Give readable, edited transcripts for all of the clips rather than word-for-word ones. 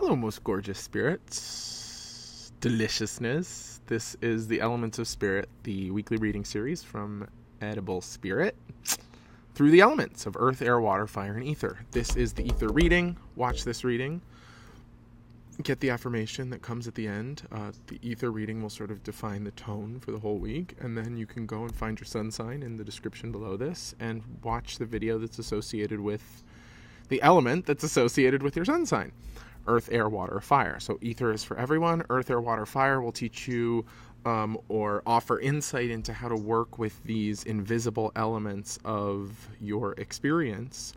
Hello, most gorgeous spirits. Deliciousness. This is the Elements of Spirit, the weekly reading series from Edible Spirit through the elements of earth, air, water, fire, and ether. This is the ether reading. Watch this reading. Get the affirmation that comes at the end. The ether reading will sort of define the tone for the whole week, and then you can go and find your sun sign in the description below this and watch the video that's associated with the element that's associated with your sun sign. Earth, air, water, fire. So ether is for everyone. Earth, air, water, fire will teach you or offer insight into how to work with these invisible elements of your experience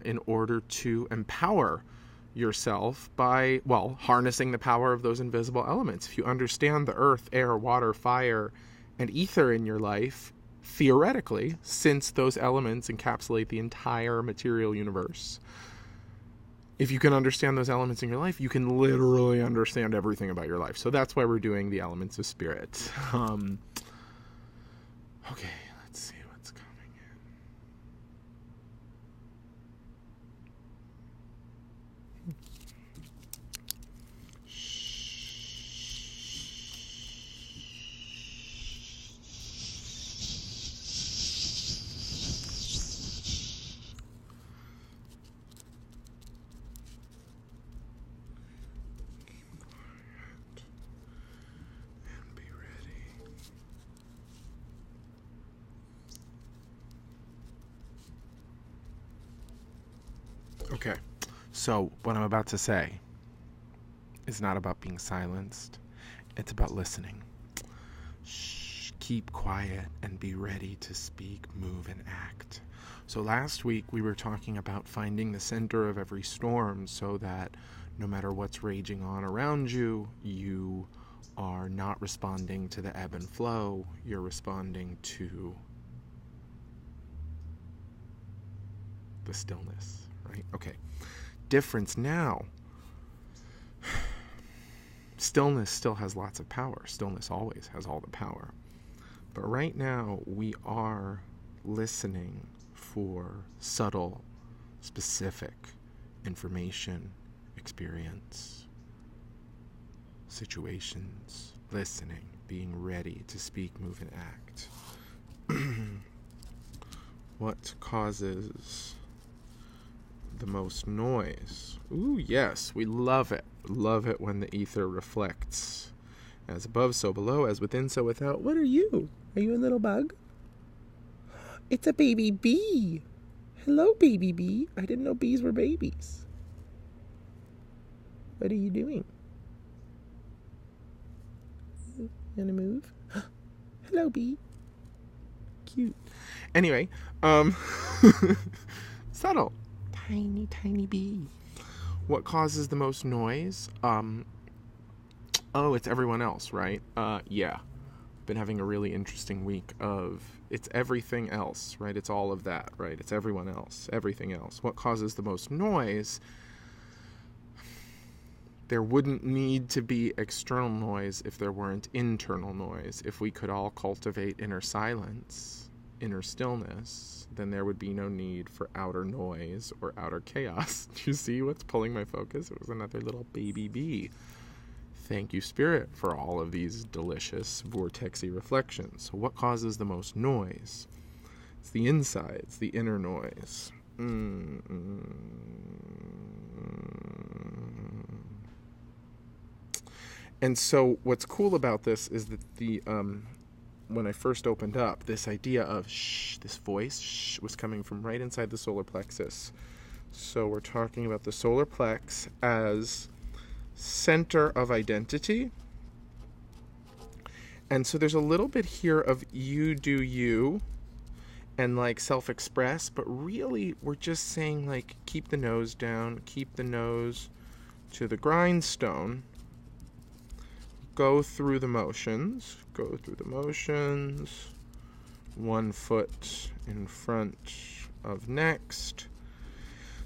in order to empower yourself by, harnessing the power of those invisible elements. If you understand the earth, air, water, fire, and ether in your life, theoretically, since those elements encapsulate the entire material universe, if you can understand those elements in your life, you can literally understand everything about your life. So that's why we're doing the elements of spirit. Okay, let's see what's coming in. Okay, so what I'm about to say is not about being silenced. It's about listening. Shh, keep quiet and be ready to speak, move, and act. So last week we were talking about finding the center of every storm so that no matter what's raging on around you, you are not responding to the ebb and flow. You're responding to the stillness. Right? Okay. Difference now. Stillness still has lots of power. Stillness always has all the power. But right now we are listening for subtle, specific information, experience, situations, listening, being ready to speak, move, and act. What causes the most noise? Ooh, yes, we love it. Love it when the ether reflects. As above, so below. As within, so without. What are you? Are you a little bug? It's a baby bee. Hello, baby bee. I didn't know bees were babies. What are you doing? You wanna move? Hello, bee. Cute. Anyway, subtle. Tiny, tiny bee. What causes the most noise? It's everyone else, right? Yeah. Been having a really interesting week of it's everything else, right? It's all of that, right? It's everyone else, everything else. What causes the most noise? There wouldn't need to be external noise if there weren't internal noise. If we could all cultivate inner silence, inner stillness, then there would be no need for outer noise or outer chaos. Do you see what's pulling my focus? It was another little baby bee. Thank you, Spirit, for all of these delicious vortexy reflections. So what causes the most noise? It's the insides, the inner noise. And so what's cool about this is that when I first opened up, this idea of shh, this voice, shh, was coming from right inside the solar plexus. So we're talking about the solar plex as center of identity. And so there's a little bit here of you do you and like self-express, but really we're just saying like keep the nose down, keep the nose to the grindstone. Go through the motions. 1 foot in front of next.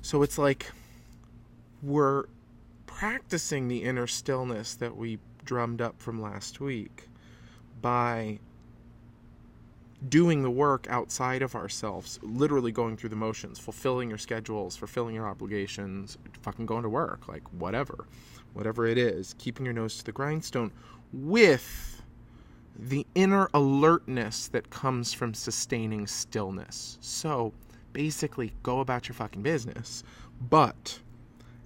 So it's like we're practicing the inner stillness that we drummed up from last week by doing the work outside of ourselves, literally going through the motions, fulfilling your schedules, fulfilling your obligations, fucking going to work, like whatever it is, keeping your nose to the grindstone with the inner alertness that comes from sustaining stillness. So basically go about your fucking business,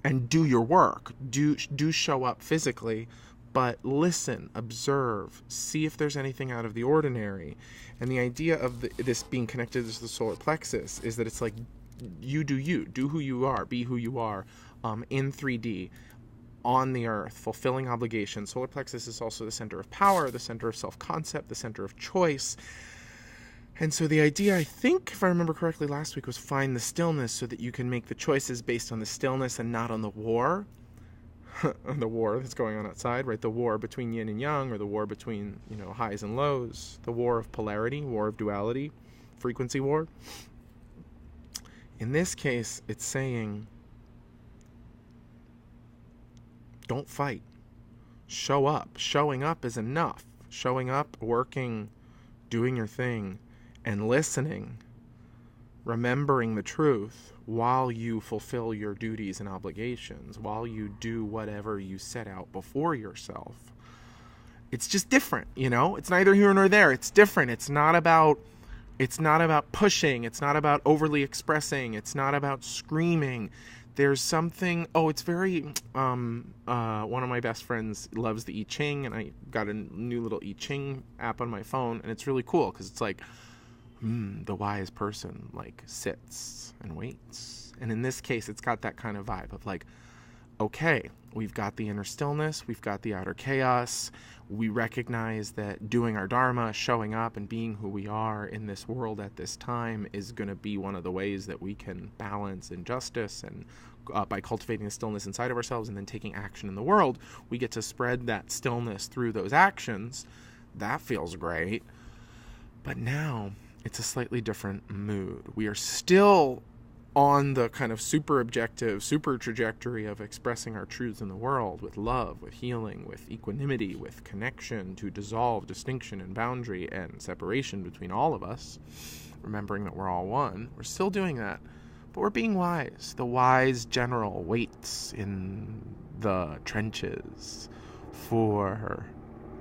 and do your work, do show up physically, but listen, observe, see if there's anything out of the ordinary. And the idea of this being connected to the solar plexus is that it's like, you, do who you are, be who you are, in 3D, on the earth, fulfilling obligations. Solar plexus is also the center of power, the center of self-concept, the center of choice. And so the idea, I think, if I remember correctly last week, was find the stillness so that you can make the choices based on the stillness and not on the war. On the war that's going on outside, right? The war between yin and yang, or the war between, highs and lows. The war of polarity, war of duality, frequency war. In this case, it's saying, don't fight. Show up. Showing up is enough. Showing up, working, doing your thing, and listening, remembering the truth while you fulfill your duties and obligations, while you do whatever you set out before yourself. It's just different, It's neither here nor there. It's different. It's not about pushing. It's not about overly expressing. It's not about screaming. There's something, it's very, one of my best friends loves the I Ching, and I got a new little I Ching app on my phone, and it's really cool, because it's like, the wise person, like, sits and waits. And in this case, it's got that kind of vibe of like, okay, we've got the inner stillness, we've got the outer chaos, we recognize that doing our dharma, showing up and being who we are in this world at this time is going to be one of the ways that we can balance injustice, and by cultivating the stillness inside of ourselves and then taking action in the world, we get to spread that stillness through those actions. That feels great. But now it's a slightly different mood. We are still on the kind of super objective, super trajectory of expressing our truths in the world with love, with healing, with equanimity, with connection to dissolve distinction and boundary and separation between all of us, remembering that we're all one. We're still doing that, but we're being wise. The wise general waits in the trenches for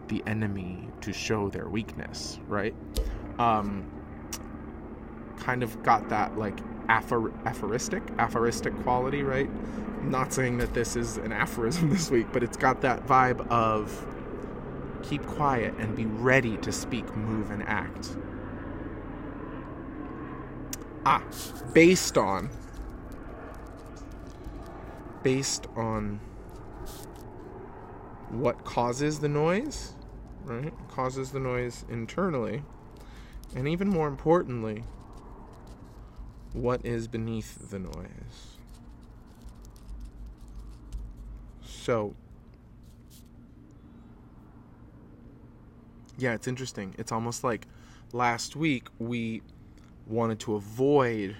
the enemy to show their weakness, right? Kind of got that like aphoristic quality, right? I'm not saying that this is an aphorism this week, but it's got that vibe of keep quiet and be ready to speak, move, and act. Based on what causes the noise, right? Causes the noise internally, and even more importantly, what is beneath the noise. So, yeah, it's interesting. It's almost like last week we wanted to avoid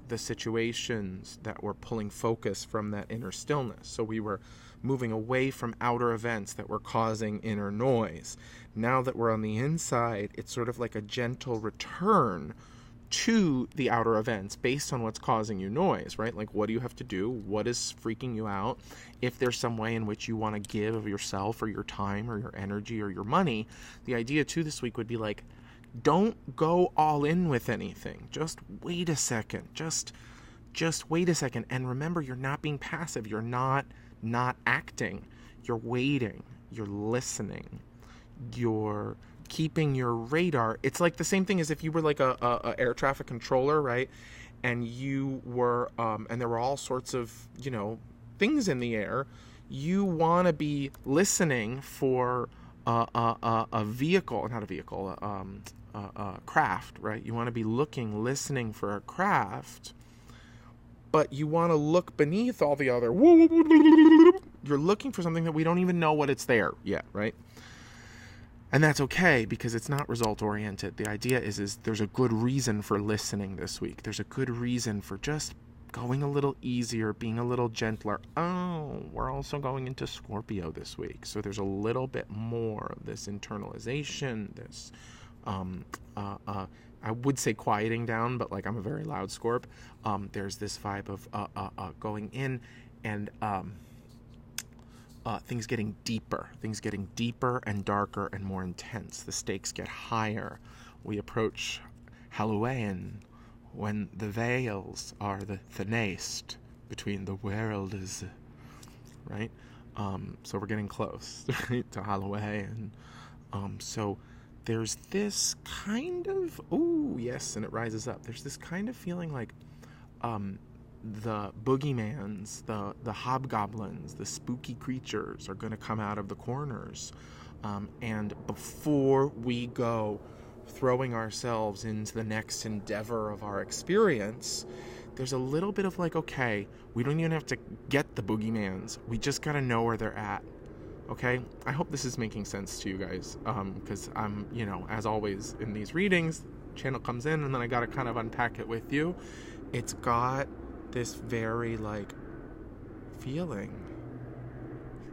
the situations that were pulling focus from that inner stillness. So we were moving away from outer events that were causing inner noise. Now that we're on the inside, it's sort of like a gentle return to the outer events based on what's causing you noise, right? Like, what do you have to do? What is freaking you out? If there's some way in which you want to give of yourself or your time or your energy or your money, the idea too this week would be like, don't go all in with anything. Just wait a second. Just wait a second. And remember, you're not being passive. You're not acting. You're waiting. You're listening. You're keeping your radar. It's like the same thing as if you were like a air traffic controller, right? And you were, and there were all sorts of, things in the air. You want to be listening for a vehicle, not a vehicle, a craft, right? You want to be listening for a craft, but you want to look beneath all the other. You're looking for something that we don't even know what it's there yet, right? And that's okay, because it's not result-oriented. The idea is there's a good reason for listening this week. There's a good reason for just going a little easier, being a little gentler. Oh, we're also going into Scorpio this week. So there's a little bit more of this internalization, this I would say quieting down, but like I'm a very loud Scorp. There's this vibe of going in and things getting deeper and darker and more intense. The stakes get higher. We approach Halloween when the veils are the thinnest between the worlds, right? So we're getting close, right, to Halloween. So there's this kind of, oh yes, and it rises up. There's this kind of feeling like the boogeymans, the hobgoblins, the spooky creatures are going to come out of the corners. And before we go throwing ourselves into the next endeavor of our experience, there's a little bit of like, okay, we don't even have to get the boogeymans. We just got to know where they're at. Okay? I hope this is making sense to you guys, because I'm, as always in these readings, channel comes in and then I got to kind of unpack it with you. It's got this very, like, feeling.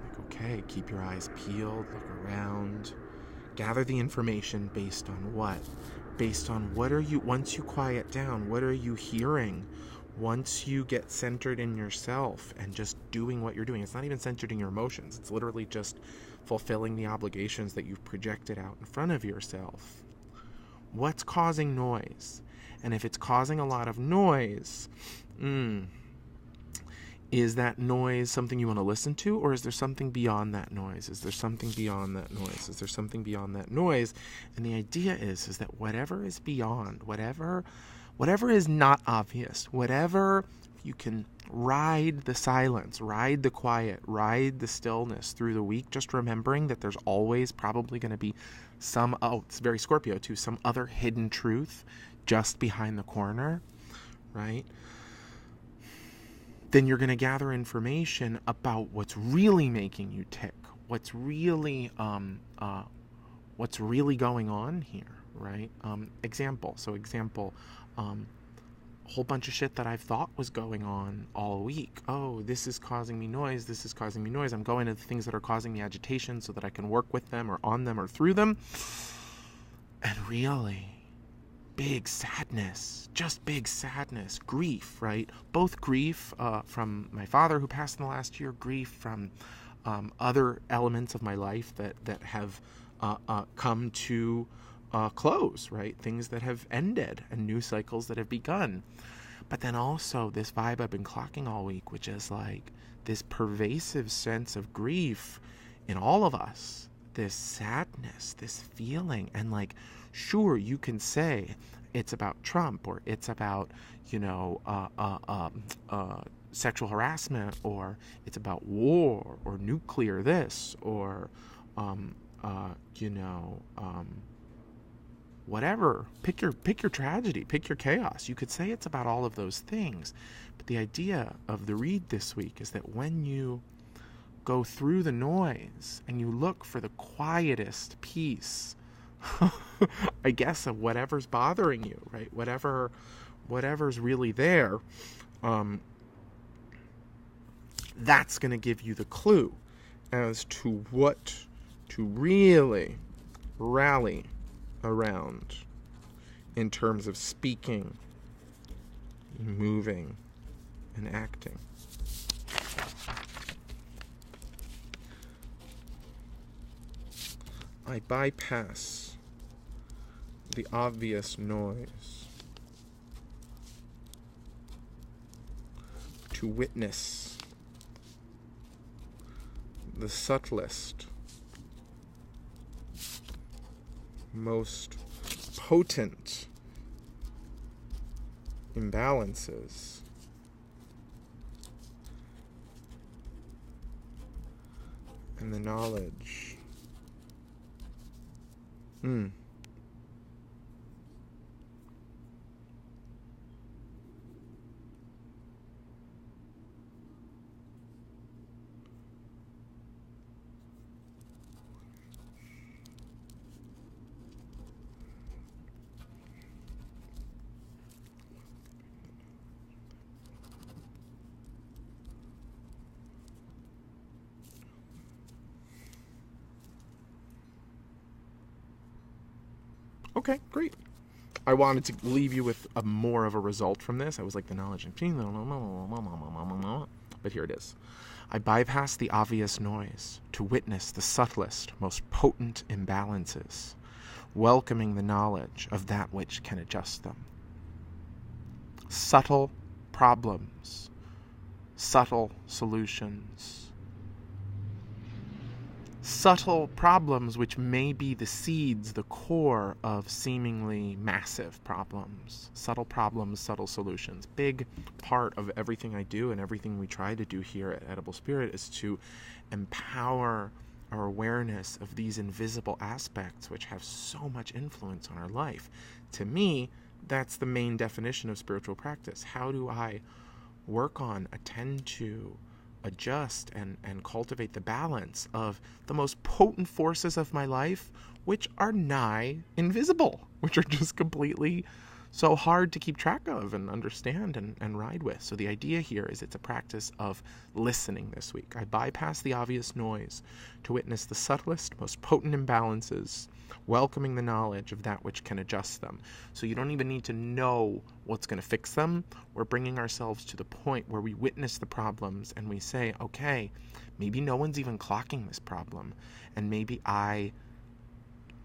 Like, okay, keep your eyes peeled, look around, gather the information based on what? Based on what are you, once you quiet down, what are you hearing? Once you get centered in yourself and just doing what you're doing, it's not even centered in your emotions. It's literally just fulfilling the obligations that you've projected out in front of yourself. What's causing noise? And if it's causing a lot of noise, is that noise something you want to listen to, or is there something beyond that noise? Is there something beyond that noise? Is there something beyond that noise? And the idea is that whatever is beyond, whatever is not obvious, whatever you can ride the silence, ride the quiet, ride the stillness through the week, just remembering that there's always probably going to be it's very Scorpio too, some other hidden truth just behind the corner, right? Then you're going to gather information about what's really making you tick, what's really going on here, right? Example, a whole bunch of shit that I've thought was going on all week. Oh, this is causing me noise. This is causing me noise. I'm going to the things that are causing me agitation so that I can work with them or on them or through them. And really, big sadness, just big sadness, grief, right? Both grief from my father who passed in the last year, grief from other elements of my life that have come to close, right? Things that have ended and new cycles that have begun. But then also this vibe I've been clocking all week, which is like this pervasive sense of grief in all of us, this sadness, this feeling. And like, sure, you can say it's about Trump, or it's about, sexual harassment, or it's about war or nuclear this, or, whatever. Pick your tragedy, pick your chaos. You could say it's about all of those things. But the idea of the read this week is that when you go through the noise and you look for the quietest piece, I guess, of whatever's bothering you, right? Whatever's really there, that's going to give you the clue as to what to really rally around in terms of speaking, moving, and acting. I bypass the obvious noise to witness the subtlest, most potent imbalances and the knowledge. Okay, great. I wanted to leave you with a more of a result from this. I was like the knowledge, but here it is. I bypass the obvious noise to witness the subtlest, most potent imbalances, welcoming the knowledge of that which can adjust them. Subtle problems, subtle solutions. Subtle problems which may be the seeds, the core of seemingly massive problems. Subtle problems, subtle solutions. Big part of everything I do and everything we try to do here at Edible Spirit is to empower our awareness of these invisible aspects which have so much influence on our life. To me, that's the main definition of spiritual practice. How do I work on, attend to, adjust, and cultivate the balance of the most potent forces of my life, which are nigh invisible, which are just completely so hard to keep track of and understand and ride with. So the idea here is it's a practice of listening this week. I bypass the obvious noise to witness the subtlest, most potent imbalances, welcoming the knowledge of that which can adjust them. So you don't even need to know what's going to fix them. We're bringing ourselves to the point where we witness the problems and we say, okay, maybe no one's even clocking this problem, and maybe I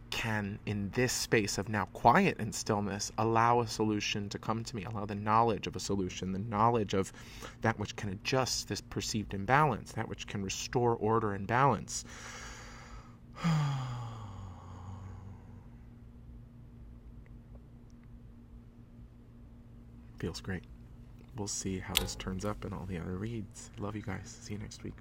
can, in this space of now quiet and stillness, allow a solution to come to me, allow the knowledge of a solution, the knowledge of that which can adjust this perceived imbalance, that which can restore order and balance. Feels great. We'll see how this turns up in all the other reads. Love you guys. See you next week.